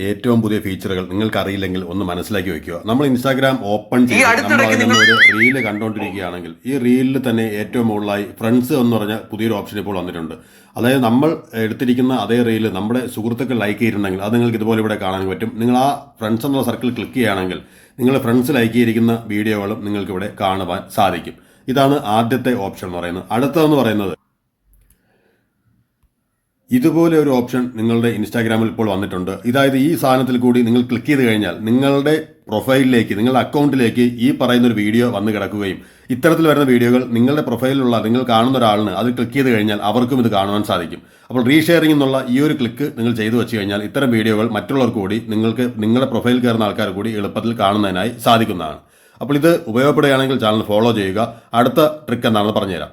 ഏറ്റവും പുതിയ ഫീച്ചറുകൾ നിങ്ങൾക്ക് അറിയില്ലെങ്കിൽ ഒന്ന് മനസ്സിലാക്കി വെക്കുക. നമ്മൾ ഇൻസ്റ്റാഗ്രാം ഓപ്പൺ ചെയ്ത് നമ്മൾ അതിൽ നിന്ന് ഒരു റീല് കണ്ടുകൊണ്ടിരിക്കുകയാണെങ്കിൽ ഈ റീലിൽ തന്നെ ഏറ്റവും മുകളിലായി ഫ്രണ്ട്സ് എന്ന് പറഞ്ഞ പുതിയൊരു ഓപ്ഷൻ ഇപ്പോൾ വന്നിട്ടുണ്ട്. അതായത് നമ്മൾ എടുത്തിരിക്കുന്ന അതേ റീല് നമ്മുടെ സുഹൃത്തുക്കൾ ലൈക്ക് ചെയ്തിട്ടുണ്ടെങ്കിൽ അത് നിങ്ങൾക്ക് ഇതുപോലെ ഇവിടെ കാണാൻ പറ്റും. നിങ്ങൾ ആ ഫ്രണ്ട്സ് എന്നുള്ള സർക്കിൾ ക്ലിക്ക് ചെയ്യുകയാണെങ്കിൽ നിങ്ങൾ ഫ്രണ്ട്സ് ലൈക്ക് ചെയ്തിരിക്കുന്ന വീഡിയോകളും നിങ്ങൾക്ക് ഇവിടെ കാണുവാൻ സാധിക്കും. ഇതാണ് ആദ്യത്തെ ഓപ്ഷൻ എന്ന് പറയുന്നത്. അടുത്തതെന്ന് പറയുന്നത് ഇതുപോലെ ഒരു ഓപ്ഷൻ നിങ്ങളുടെ ഇൻസ്റ്റാഗ്രാമിൽ ഇപ്പോൾ വന്നിട്ടുണ്ട്. ഇതായത് ഈ സാധനത്തിൽ കൂടി നിങ്ങൾ ക്ലിക്ക് ചെയ്ത് കഴിഞ്ഞാൽ നിങ്ങളുടെ പ്രൊഫൈലിലേക്ക്, നിങ്ങളുടെ അക്കൗണ്ടിലേക്ക് ഈ പറയുന്ന ഒരു വീഡിയോ വന്ന് കിടക്കുകയും ഇത്തരത്തിൽ വരുന്ന വീഡിയോകൾ നിങ്ങളുടെ പ്രൊഫൈലിലുള്ള നിങ്ങൾ കാണുന്ന ഒരാളിന് അത് ക്ലിക്ക് ചെയ്ത് കഴിഞ്ഞാൽ അവർക്കും ഇത് കാണുവാൻ സാധിക്കും. അപ്പോൾ റീഷെയറിംഗ് എന്നുള്ള ഈ ഒരു ക്ലിക്ക് നിങ്ങൾ ചെയ്തു വെച്ച് കഴിഞ്ഞാൽ ഇത്തരം വീഡിയോകൾ മറ്റുള്ളവർക്ക് കൂടി നിങ്ങൾക്ക് നിങ്ങളുടെ പ്രൊഫൈൽ കയറുന്ന ആൾക്കാർ കൂടി എളുപ്പത്തിൽ കാണുന്നതിനായി സാധിക്കുന്നതാണ്. അപ്പോൾ ഇത് ഉപയോഗപ്പെടുകയാണെങ്കിൽ ചാനൽ ഫോളോ ചെയ്യുക. അടുത്ത ട്രിക്ക് എന്താണെന്ന് പറഞ്ഞുതരാം.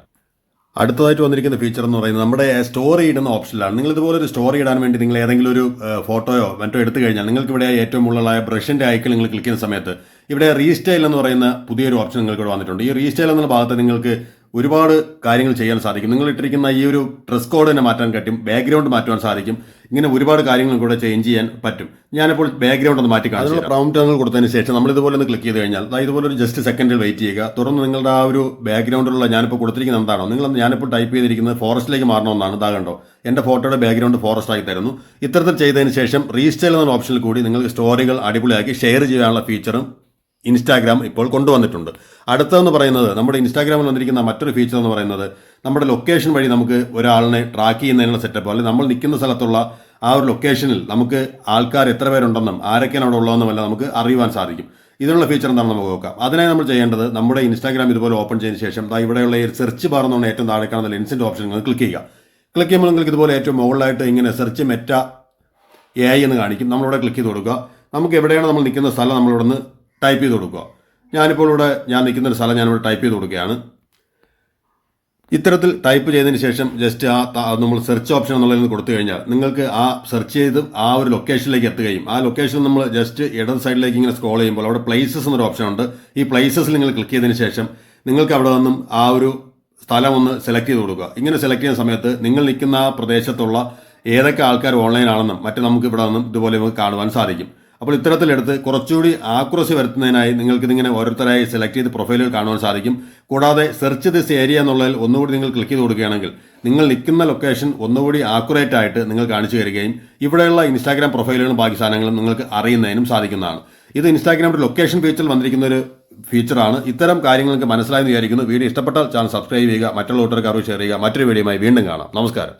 അടുത്തതായിട്ട് വന്നിരിക്കുന്ന ഫീച്ചർ എന്ന് പറയുന്നത് നമ്മുടെ സ്റ്റോറി ഇടുന്ന ഓപ്ഷനിലാണ്. നിങ്ങൾ ഇതുപോലെ ഒരു സ്റ്റോറി ഇടാൻ വേണ്ടി നിങ്ങൾ ഏതെങ്കിലും ഒരു ഫോട്ടോയോ മറ്റോ എടുത്തു കഴിഞ്ഞാൽ നിങ്ങൾക്ക് ഇവിടെ ഏറ്റവും മുകളിലായ ബ്രഷിന്റെ ഐക്കൺ നിങ്ങൾ ക്ലിക്ക് ചെയ്യുന്ന സമയത്ത് ഇവിടെ റീസ്റ്റൈൽ എന്ന് പറയുന്ന പുതിയൊരു ഓപ്ഷൻ നിങ്ങൾക്ക് ഇവിടെ വന്നിട്ടുണ്ട്. ഈ റീസ്റ്റൈൽ എന്നുള്ള ഭാഗത്ത് നിങ്ങൾക്ക് ഒരുപാട് കാര്യങ്ങൾ ചെയ്യാൻ സാധിക്കും. നിങ്ങൾ ഇട്ടിരിക്കുന്ന ഈ ഒരു ഡ്രസ് കോഡ് തന്നെ മാറ്റാൻ പറ്റും, ബാക്ക്ഗ്രൗണ്ട് മാറ്റുവാൻ സാധിക്കും. ഇങ്ങനെ ഒരുപാട് കാര്യങ്ങൾ കൂടെ ചേഞ്ച് ചെയ്യാൻ പറ്റും. ഞാനിപ്പോൾ ബാക്ക്ഗ്രൗണ്ട് ഒന്ന് മാറ്റി കാണിച്ചു. പ്രൗംപ്റ്റുകൾ കൊടുത്തതിന് ശേഷം നമ്മൾ ഇതുപോലെ ഒന്ന് ക്ലിക്ക് ചെയ്ത് കഴിഞ്ഞാൽ ഇതുപോലെ ഒരു ജസ്റ്റ് സെക്കൻഡിൽ വെയിറ്റ് ചെയ്യുക. തുടർന്ന് നിങ്ങളുടെ ആ ഒരു ബാക്ക്ഗ്രൗണ്ടിലുള്ള ഞാനിപ്പോൾ കൊടുത്തിരിക്കുന്നത് എന്താണോ ഞാനിപ്പോൾ ടൈപ്പ് ചെയ്തിരിക്കുന്നത് ഫോറസ്റ്റിലേക്ക് മാറണമെന്നാണ്. ഇതാ കണ്ടോ, എൻ്റെ ഫോട്ടോയുടെ ബാക്ക്ഗ്രൗണ്ട് ഫോറസ്റ്റ് ആക്കി തരുന്നു. ഇത്തരത്തിൽ ചെയ്തതിന് ശേഷം റീസ്റ്റൈൽ എന്ന ഓപ്ഷനിൽ കൂടി നിങ്ങൾക്ക് സ്റ്റോറികൾ അടിപൊളിയാക്കി ഷെയർ ചെയ്യാനുള്ള ഫീച്ചറും ഇൻസ്റ്റാഗ്രാം ഇപ്പോൾ കൊണ്ടുവന്നിട്ടുണ്ട്. അടുത്തതെന്ന് പറയുന്നത് നമ്മുടെ ഇൻസ്റ്റാഗ്രാമിൽ വന്നിരിക്കുന്ന മറ്റൊരു ഫീച്ചർ എന്ന് പറയുന്നത് നമ്മുടെ ലൊക്കേഷൻ വഴി നമുക്ക് ഒരാളിനെ ട്രാക്ക് ചെയ്യുന്നതിനുള്ള സെറ്റപ്പ്, അല്ലെങ്കിൽ നമ്മൾ നിൽക്കുന്ന സ്ഥലത്തുള്ള ആ ഒരു ലൊക്കേഷനിൽ നമുക്ക് ആൾക്കാർ എത്ര പേരുണ്ടെന്നും ആരൊക്കെയാണ് അവിടെ ഉള്ളതെന്നും എല്ലാം നമുക്ക് അറിയുവാൻ സാധിക്കും. ഇതിനുള്ള ഫീച്ചർ എന്താണെന്ന് നമുക്ക് നോക്കാം. അതിനായി നമ്മൾ ചെയ്യേണ്ടത് നമ്മുടെ ഇൻസ്റ്റാഗ്രാം ഇതുപോലെ ഓപ്പൺ ചെയ്തതിന് ശേഷം ഇവിടെയുള്ള ഈ സെർച്ച് ബാർ എന്നുള്ള ഏറ്റവും താഴെ കാണുന്ന ലെൻസിൻ്റെ ഓപ്ഷൻ നിങ്ങൾ ക്ലിക്ക് ചെയ്യുക. ക്ലിക്ക് ചെയ്യുമ്പോൾ നിങ്ങൾക്ക് ഇതുപോലെ ഏറ്റവും മുകളിലായിട്ട് ഇങ്ങനെ സെർച്ച് മെറ്റ AI എന്ന് കാണിക്കും. നമ്മളിവിടെ ക്ലിക്ക് ചെയ്ത് കൊടുക്കുക. നമുക്ക് എവിടെയാണ് നമ്മൾ നിൽക്കുന്ന സ്ഥലം നമ്മളിവിടെ നിന്ന് ടൈപ്പ് ചെയ്ത് കൊടുക്കുക. ഞാനിപ്പോൾ ഞാൻ നിൽക്കുന്ന ഒരു സ്ഥലം ഞാനിവിടെ ടൈപ്പ് ചെയ്ത് കൊടുക്കുകയാണ്. ഇത്തരത്തിൽ ടൈപ്പ് ചെയ്തതിന് ശേഷം ജസ്റ്റ് നമ്മൾ സെർച്ച് ഓപ്ഷൻ എന്നുള്ളതിൽ നിന്ന് കൊടുത്തു കഴിഞ്ഞാൽ നിങ്ങൾക്ക് ആ സെർച്ച് ചെയ്ത് ആ ഒരു ലൊക്കേഷനിലേക്ക് എത്തുകയും ആ ലൊക്കേഷൻ നമ്മൾ ജസ്റ്റ് ഇടത് സൈഡിലേക്ക് ഇങ്ങനെ സ്ക്രോൾ ചെയ്യുമ്പോൾ അവിടെ പ്ലേസസ് എന്നൊരു ഓപ്ഷൻ ഉണ്ട്. ഈ പ്ലേസസിൽ നിങ്ങൾ ക്ലിക്ക് ചെയ്തതിന് ശേഷം നിങ്ങൾക്ക് അവിടെ നിന്നും ആ ഒരു സ്ഥലം ഒന്ന് സെലക്ട് ചെയ്ത് കൊടുക്കുക. ഇങ്ങനെ സെലക്ട് ചെയ്യുന്ന സമയത്ത് നിങ്ങൾ നിൽക്കുന്ന ആ പ്രദേശത്തുള്ള ഏതൊക്കെ ആൾക്കാർ ഓൺലൈൻ ആണെന്നും മറ്റും നമുക്ക് ഇവിടെ നിന്നും ഇതുപോലെ നമുക്ക് കാണുവാൻ സാധിക്കും. അപ്പോൾ ഇത്തരത്തിലെടുത്ത് കുറച്ചുകൂടി ആക്യുറസി വരുത്തുന്നതിനായി നിങ്ങൾക്കിതിങ്ങനെ ഓരോരുത്തരായി സെലക്ട് ചെയ്ത് പ്രൊഫൈലുകൾ കാണുവാൻ സാധിക്കും. കൂടാതെ സെർച്ച് ദിസ് ഏരിയ എന്നുള്ളതിൽ ഒന്നുകൂടി നിങ്ങൾ ക്ലിക്ക് ചെയ്ത് കൊടുക്കുകയാണെങ്കിൽ നിങ്ങൾ നിൽക്കുന്ന ലൊക്കേഷൻ ഒന്നുകൂടി ആക്യുറേറ്റ് ആയിട്ട് നിങ്ങൾ കാണിച്ചു തരികയും ഇവിടെയുള്ള ഇൻസ്റ്റാഗ്രാം പ്രൊഫൈലുകളും ബാക്കി സാധനങ്ങളും നിങ്ങൾക്ക് അറിയുന്നതിനും സാധിക്കുന്നതാണ്. ഇത് ഇൻസ്റ്റാഗ്രാമിന്റെ ലൊക്കേഷൻ ഫീച്ചറിൽ വന്നിരിക്കുന്ന ഒരു ഫീച്ചറാണ്. ഇത്തരം കാര്യങ്ങൾക്ക് മനസ്സിലായെന്ന് വിചാരിക്കുന്നു. വീഡിയോ ഇഷ്ടപ്പെട്ടാൽ ചാനൽ സബ്സ്ക്രൈബ് ചെയ്യുക, മറ്റുള്ള കൂട്ടുകാർക്ക് അറിവ് ഷെയർ ചെയ്യുക. മറ്റൊരു വീഡിയോയുമായി വീണ്ടും കാണാം. നമസ്കാരം.